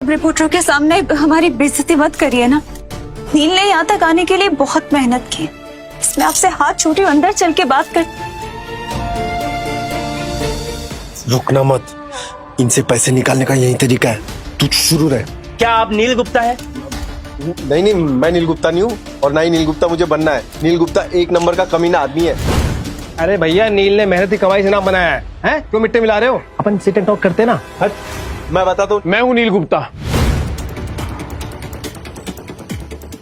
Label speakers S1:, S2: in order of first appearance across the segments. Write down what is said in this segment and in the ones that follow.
S1: रिपोर्टरों के सामने हमारी बेइज्जती मत करिए ना। नील ने यहाँ तक आने के लिए बहुत मेहनत की। इसमें आपसे हाथ छूटी अंदर चल के बात कर।
S2: रुकना मत, इनसे पैसे निकालने का यही तरीका है। तू शुरू रहे।
S3: क्या आप नील गुप्ता है?
S2: नहीं नहीं, मैं नील गुप्ता नहीं हूँ और ना ही नील गुप्ता मुझे बनना है। नील गुप्ता एक नंबर का कमीना आदमी है।
S4: अरे भैया, नील ने मेहनती कमाई से नाम बनाया है, हैं? क्यों मिट्टी मिला रहे हो? अपन सिट एंड टॉक करते ना।
S2: हट, मैं बताता हूँ।
S4: मैं हूँ नील गुप्ता,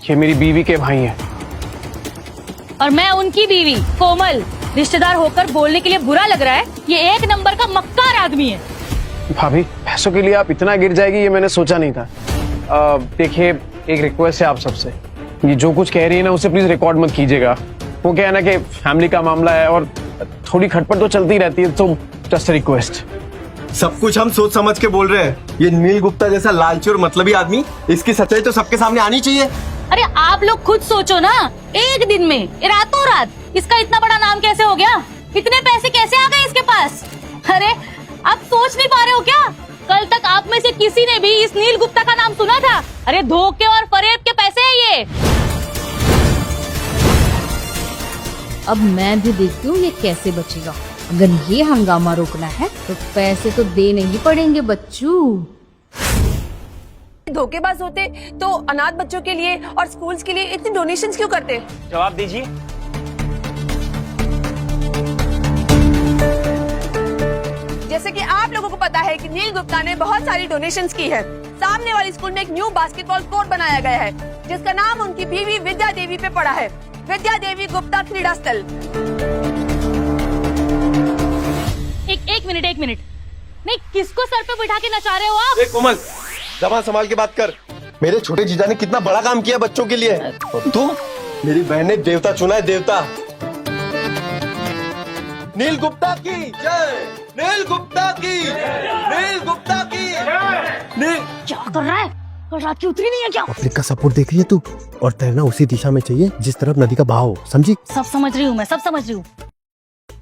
S4: ये मेरी बीवी के भाई हैं।
S5: और मैं उनकी बीवी कोमल। रिश्तेदार होकर बोलने के लिए बुरा लग रहा है, ये एक नंबर का मक्कार आदमी है।
S4: भाभी, पैसों के लिए आप इतना गिर जाएगी ये मैंने सोचा नहीं था। देखिए, एक रिक्वेस्ट है आप सबसे, ये जो कुछ कह रही है ना उसे प्लीज रिकॉर्ड मत कीजिएगा। वो क्या है ना कि फैमिली का मामला है और थोड़ी खटपट तो चलती रहती है, तो जस्ट रिक्वेस्ट।
S2: सब कुछ हम सोच समझ के बोल रहे हैं। ये नील गुप्ता जैसा लालची और मतलबी आदमी, इसकी सच्चाई तो सबके सामने आनी चाहिए।
S5: अरे आप लोग खुद सोचो ना, एक दिन में रातों रात इसका इतना बड़ा नाम कैसे हो गया? इतने पैसे कैसे आ गए इसके पास? अरे आप सोच नहीं पा रहे हो क्या? कल तक आप में से किसी ने भी इस नील गुप्ता का नाम सुना था? अरे धोखे और फरेब के पैसे है ये।
S6: अब मैं भी देखती हूँ ये कैसे बचेगा। अगर ये हंगामा रोकना है तो पैसे तो देने ही पड़ेंगे बच्चू।
S7: धोखेबाज होते तो अनाथ बच्चों के लिए और स्कूल्स के लिए इतने डोनेशंस क्यों करते?
S3: जवाब दीजिए।
S7: जैसे कि आप लोगों को पता है कि नील गुप्ता ने बहुत सारी डोनेशंस की है। सामने वाली स्कूल में एक न्यू बास्केटबॉल कोर्ट बनाया गया है जिसका नाम उनकी बीवी विद्या देवी पे पड़ा है, विद्या देवी गुप्ता क्रीड़ा स्थल।
S5: एक मिनट नहीं, किसको सर पे बिठा के नचा रहे हो आप?
S2: कोमल, जबान संभाल के बात कर। मेरे छोटे जीजा ने कितना बड़ा काम किया बच्चों के लिए। और तू, मेरी बहन ने देवता चुना है, देवता। नील गुप्ता की जय, नील गुप्ता की, नील गुप्ता की नील।
S5: क्या कर रहा है? कल रात की उतरी नहीं है क्या?
S2: पब्लिक का सपोर्ट देख रही है तू, और तैरना उसी दिशा में चाहिए जिस तरफ नदी का बहाव हो, समझी?
S5: सब समझ रही हूँ मैं, सब समझ रही हूँ।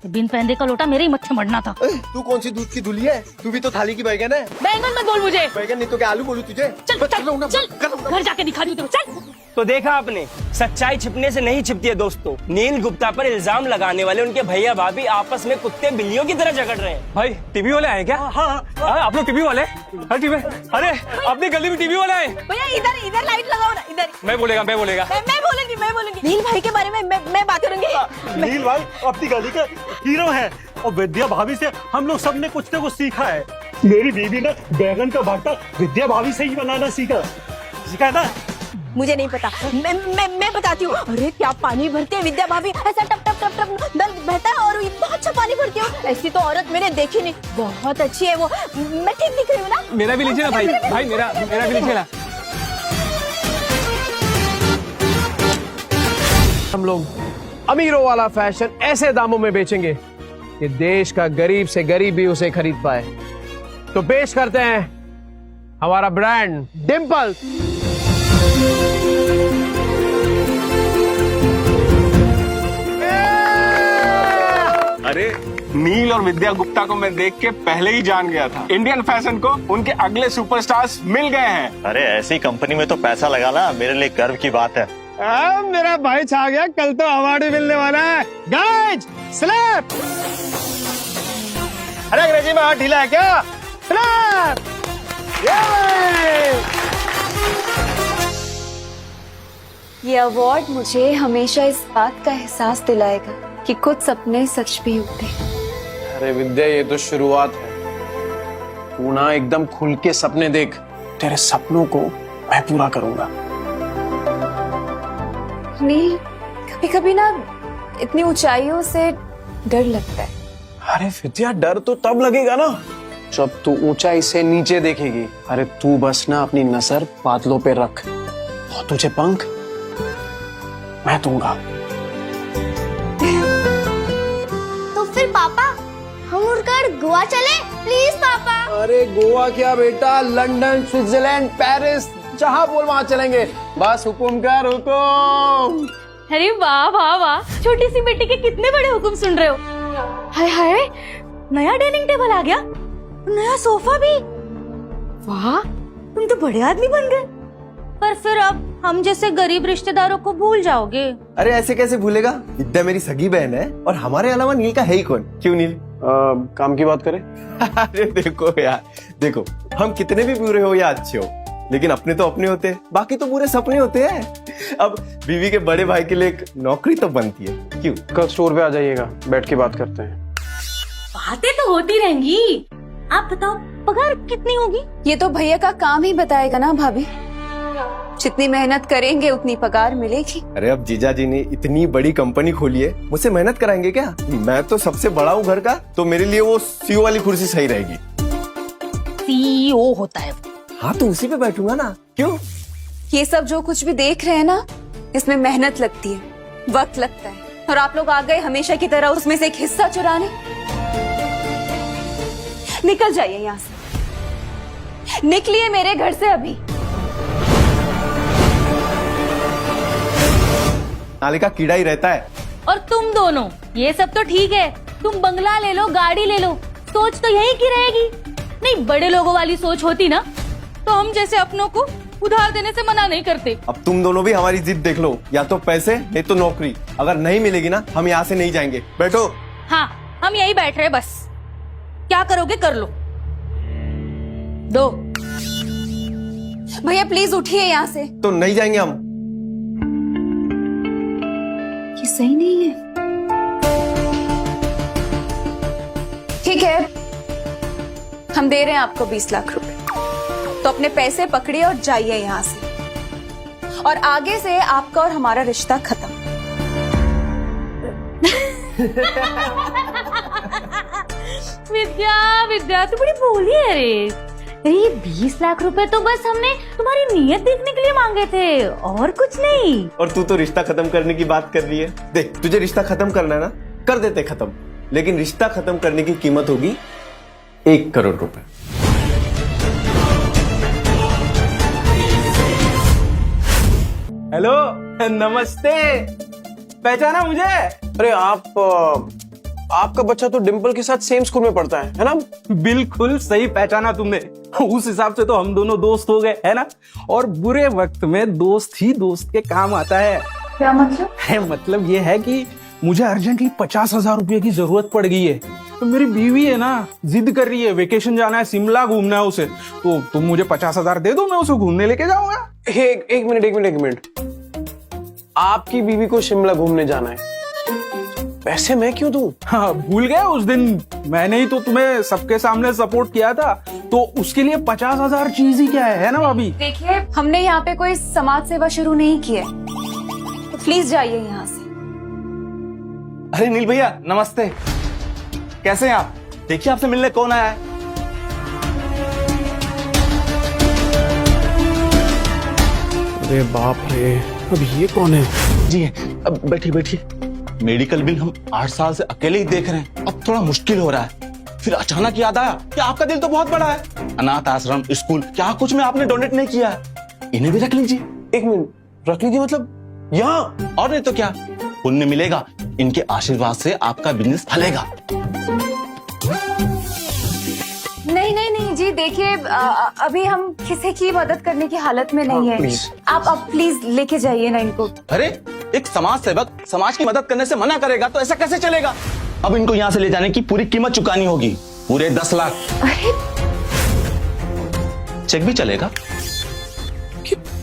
S5: बिन पहनने का लोटा मेरे ही मत्थे मरना था।
S2: तू कौन सी दूध की धुली है? तू भी तो थाली की बैगन है।
S5: बैंगन मत बोल मुझे।
S2: बैगन नहीं तो क्या आलू बोलूं तुझे?
S5: चल घर जाके दिखा दूँ तुझे। चल।
S3: तो देखा आपने, सच्चाई छिपने से नहीं छिपती है दोस्तों। नील गुप्ता पर इल्जाम लगाने वाले उनके भैया भाभी आपस में कुत्ते बिल्लियों की तरह झगड़ रहे हैं।
S4: भाई, टीवी वाले आए क्या? हाँ, आप लोग टीवी वाले? अरे अपनी गली में टीवी वाले आए।
S7: भैया इधर लाइट लगाओ ना, इधर।
S4: मैं बोलेगा।
S7: मैं बोलूंगी। नील भाई के बारे में मैं बात करूंगी।
S8: नील भाई अपनी गली का हीरो है और विद्या भाभी से हम लोग सबने कुछ न कुछ सीखा है। मेरी बीवी ने बैगन का भरता विद्या भाभी से ही बनाना सीखा है ना।
S7: मुझे नहीं पता, मैं बताती हूँ। अरे क्या पानी भरते हैं विद्या भाभी, ऐसा टप टप टप टप नल बहता है और इतना अच्छा पानी भरती हो। ऐसी तो औरत मैंने देखी नहीं, बहुत अच्छी है वो। मैं ठीक दिख रही हूँ ना?
S4: मेरा भी लीजिए ना भाई, मेरा भी लीजिए ना। हम लोग अमीरों वाला फैशन ऐसे दामों में बेचेंगे कि देश का गरीब से गरीब भी उसे खरीद पाए। तो पेश करते हैं हमारा ब्रांड डिंपल।
S9: अरे नील और विद्या गुप्ता को मैं देख के पहले ही जान गया था। इंडियन फैशन को उनके अगले सुपरस्टार्स मिल गए हैं।
S10: अरे ऐसी कंपनी में तो पैसा लगाना मेरे लिए गर्व की बात है।
S4: मेरा भाई छा गया, कल तो अवार्ड भी मिलने वाला है। Guys slap. अरे अंग्रेजी में हाथ ढीला है क्या? स्लैप।
S1: ये अवार्ड मुझे हमेशा इस बात का एहसास दिलाएगा कि कुछ सपने सच भी होते हैं।
S4: अरे विद्या, ये तो शुरुआत है। तू ना एकदम खुल के सपने देख, तेरे सपनों को मैं पूरा करूंगा।
S1: नील, कभी कभी ना इतनी ऊंचाइयों से डर लगता है।
S4: अरे विद्या, डर तो तब लगेगा ना जब तू ऊंचाई से नीचे देखेगी। अरे तू बस ना अपनी नजर बादलों पे रख और तुझे पंख मैं दूंगा।
S11: तो फिर पापा, हम उड़कर गोवा चले? प्लीज पापा।
S4: अरे गोवा क्या बेटा, लंदन, स्विट्जरलैंड, पेरिस, जहाँ बोल वहाँ चलेंगे। बस हुकुम कर, हुकुम।
S5: अरे वाह वाह वाह, छोटी सी बेटी के कितने बड़े हुक्म सुन रहे हो। हाय हाय, नया डाइनिंग टेबल आ गया, नया सोफा भी। वाह,
S1: तुम तो बड़े आदमी बन गए।
S5: पर फिर अब हम जैसे गरीब रिश्तेदारों को भूल जाओगे?
S2: अरे ऐसे कैसे भूलेगा, विद्या मेरी सगी बहन है और हमारे अलावा नील का है ही कौन। क्यों नील?
S4: काम की बात करें?
S2: अरे देखो यार, देखो हम कितने भी बुरे हो या अच्छे हो, लेकिन अपने तो अपने होते हैं, बाकी तो पूरे सपने होते हैं। अब बीवी के बड़े भाई के लिए एक नौकरी तो बनती है। क्यों?
S4: कल स्टोर पे आ जाइएगा, बैठ के बात करते हैं।
S5: बातें तो होती रहेंगी। आप बताओ पगार कितनी होगी?
S1: ये तो भैया का काम ही बताएगा ना भाभी। जितनी मेहनत करेंगे उतनी पगार मिलेगी।
S2: अरे अब जीजा जी ने इतनी बड़ी कंपनी खोली है, मुझसे मेहनत कराएंगे क्या? मैं तो सबसे बड़ा हूँ घर का, तो मेरे लिए वो सीईओ वाली कुर्सी सही रहेगी।
S5: सीईओ होता है?
S2: हाँ तो उसी पे बैठूंगा ना। क्यों?
S1: ये सब जो कुछ भी देख रहे हैं ना, इसमें मेहनत लगती है, वक्त लगता है, और आप लोग आ गए हमेशा की तरह उसमें से एक हिस्सा चुराने। निकल जाइए यहाँ से, निकलिए मेरे घर से अभी।
S2: नाले का कीड़ा ही रहता है।
S5: और तुम दोनों, ये सब तो ठीक है, तुम बंगला ले लो, गाड़ी ले लो, सोच तो यही की रहेगी। नहीं, बड़े लोगों वाली सोच होती ना तो हम जैसे अपनों को उधार देने से मना नहीं करते।
S2: अब तुम दोनों भी हमारी जिद देख लो, या तो पैसे नहीं तो नौकरी। अगर नहीं मिलेगी ना, हम यहाँ से नहीं जाएंगे। बैठो।
S5: हाँ, हम यही बैठ रहे, बस क्या करोगे कर लो। दो।
S1: भैया प्लीज उठिए यहाँ से।
S2: तो नहीं जाएंगे हम।
S1: ये सही नहीं है। ठीक है, हम दे रहे हैं आपको 20 लाख रुपए, तो अपने पैसे पकड़िए और जाइए यहाँ से, और आगे से आपका और हमारा रिश्ता खत्म।
S5: विद्या, विद्या तू बड़ी भोली है रे। ये 20 लाख रुपए तो बस हमने तुम्हारी नीयत देखने के लिए मांगे थे, और कुछ नहीं।
S2: और तू तो रिश्ता खत्म करने की बात कर रही है। देख, तुझे रिश्ता खत्म करना है ना, कर देते खत्म, लेकिन रिश्ता खत्म करने की कीमत होगी 1 करोड़ रुपए।
S9: हेलो, नमस्ते। पहचाना मुझे?
S4: अरे आपका बच्चा तो डिम्पल के साथ सेम स्कूल में पढ़ता है ना?
S9: बिल्कुल सही पहचाना तुमने। उस हिसाब से तो हम दोनों दोस्त हो गए, है ना? और बुरे वक्त में दोस्त ही दोस्त के काम आता है।
S1: क्या मतलब?
S9: मतलब ये है कि मुझे अर्जेंटली 50,000 रुपए की जरूरत पड़ गई है, तो मेरी बीवी है ना, जिद कर रही है, वेकेशन जाना है, शिमला घूमना है उसे, तो तुम मुझे 50,000 दे दो, मैं उसे घूमने लेके जाऊंगा।
S4: एक मिनट। आपकी बीवी को शिमला घूमने जाना है, पैसे मैं क्यों दूं?
S9: हाँ, भूल गए उस दिन मैंने ही तो तुम्हें सबके सामने सपोर्ट किया था, तो उसके लिए 50,000 चीज ही क्या है ना भाभी?
S1: देखिए, हमने यहाँ पे कोई समाज सेवा शुरू नहीं की है, तो प्लीज जाइए यहाँ से।
S10: अरे नील भैया नमस्ते, कैसे हैं आप? देखिए आपसे मिलने कौन आया है।
S4: अरे बाप रे, अब ये कौन है?
S10: जी अब बैठिए। मेडिकल बिल हम 8 साल से अकेले ही देख रहे हैं, अब थोड़ा मुश्किल हो रहा है। फिर अचानक याद आया कि आपका दिल तो बहुत बड़ा है। अनाथ आश्रम, स्कूल, क्या कुछ में आपने डोनेट नहीं किया है, इन्हें भी रख लीजिए।
S4: 1 मिनट, रख लीजिए मतलब यहाँ?
S10: और नहीं तो क्या, पुण्य मिलेगा, इनके आशीर्वाद से आपका बिजनेस फलेगा।
S1: नहीं जी, देखिए अभी हम किसी की मदद करने की हालत में नहीं है। आप प्लीज लेके जाइए ना इनको।
S10: अरे एक समाज सेवक समाज की मदद करने से मना करेगा तो ऐसा कैसे चलेगा? अब इनको यहाँ से ले जाने की पूरी कीमत चुकानी होगी, पूरे 10 लाख।
S1: अरे
S10: चेक भी चलेगा?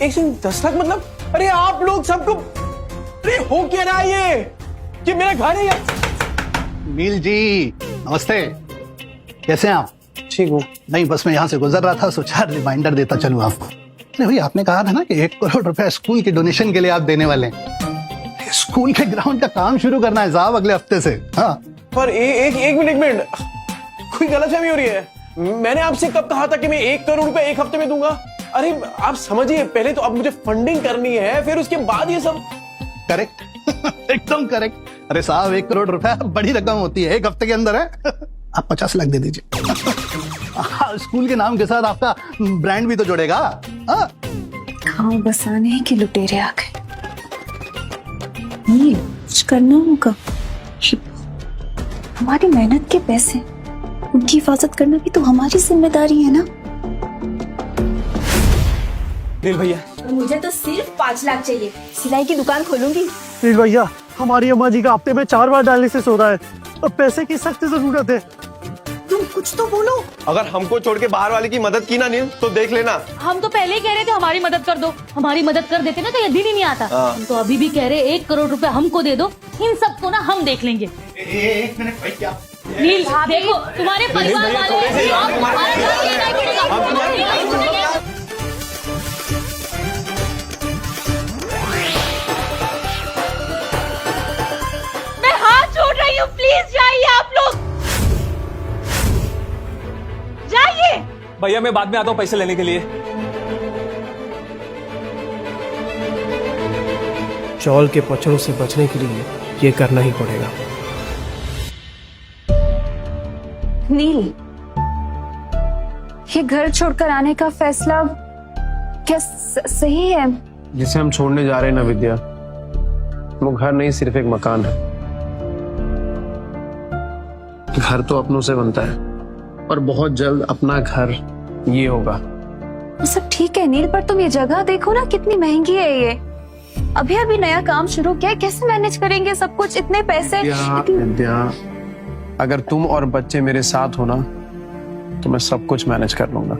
S4: 10 लाख मतलब? अरे आप लोग सबको, अरे हो क्या रहा है ये मेरा घर है।
S12: नील जी नमस्ते, कैसे हैं आप?
S4: ठीक हूँ।
S12: नहीं बस मैं यहाँ से गुजर रहा था, सोचा रिमाइंडर देता चलूँ आपको। अरे भाई आपने कहा था ना कि 1 करोड़ रुपए स्कूल की डोनेशन के लिए आप देने वाले हैं। स्कूल के ग्राउंड का काम शुरू करना है साहब अगले हफ्ते से। हाँ
S4: पर एक मिनट, कोई गलतफहमी हो रही है। मैंने आपसे कब कहा था कि मैं 1 करोड़ रुपए 1 हफ्ते में दूंगा? अरे आप समझिए, पहले तो अब मुझे फंडिंग करनी है, फिर उसके बाद ये सब।
S12: करेक्ट एकदम करेक्ट। अरे साहब 1 करोड़ रुपए बड़ी रकम होती है, 1 हफ्ते के अंदर है। आप 50 लाख दे दीजिए। स्कूल के नाम के साथ आपका ब्रांड भी तो जुड़ेगा।
S1: गाँव बसाने के लुटेरे आ गए। कुछ करना होगा, हमारी मेहनत के पैसे, उनकी हिफाजत करना भी तो हमारी जिम्मेदारी है ना।
S9: नील भैया,
S1: मुझे तो सिर्फ 5 लाख चाहिए, सिलाई की दुकान खोलूंगी।
S8: नील भैया, हमारी अम्मा जी का हफ्ते में 4 बार डायलिसिस हो रहा है, अब पैसे की सख्त जरूरत है।
S1: तुम कुछ तो बोलो।
S2: अगर हमको छोड़ के बाहर वाले की मदद की ना नील, तो देख लेना।
S5: हम तो पहले ही कह रहे थे हमारी मदद कर दो, हमारी मदद कर देते ना तो ये दिन ही नहीं आता। हम तो अभी भी कह रहे 1 करोड़ रुपए हमको दे दो, इन सबको ना हम देख लेंगे।
S12: एक मिनट भाई, क्या
S5: नील देखो, तुम्हारे परिवार वाले हैं, आप तुम्हारा ध्यान देना ही पड़ेगा। मैं हाथ जोड़ रही हूँ, प्लीज जाइए आप लोग, जाइए।
S9: भैया मैं बाद में आता हूँ पैसे लेने के लिए।
S4: चौल के पचड़ों से बचने के लिए ये करना ही पड़ेगा।
S1: नील, ये घर छोड़कर आने का फैसला क्या सही है?
S4: जिसे हम छोड़ने जा रहे हैं ना विद्या, वो घर नहीं सिर्फ एक मकान है। घर तो अपनों से बनता है और बहुत जल्द अपना घर ये होगा।
S1: वो सब ठीक है नील, पर तुम ये जगह देखो ना, कितनी महंगी है ये। अभी अभी नया काम शुरू किया है, कैसे मैनेज करेंगे सब कुछ, इतने पैसे।
S4: विद्या, अगर तुम और बच्चे मेरे साथ हो ना, तो मैं सब कुछ मैनेज कर लूंगा।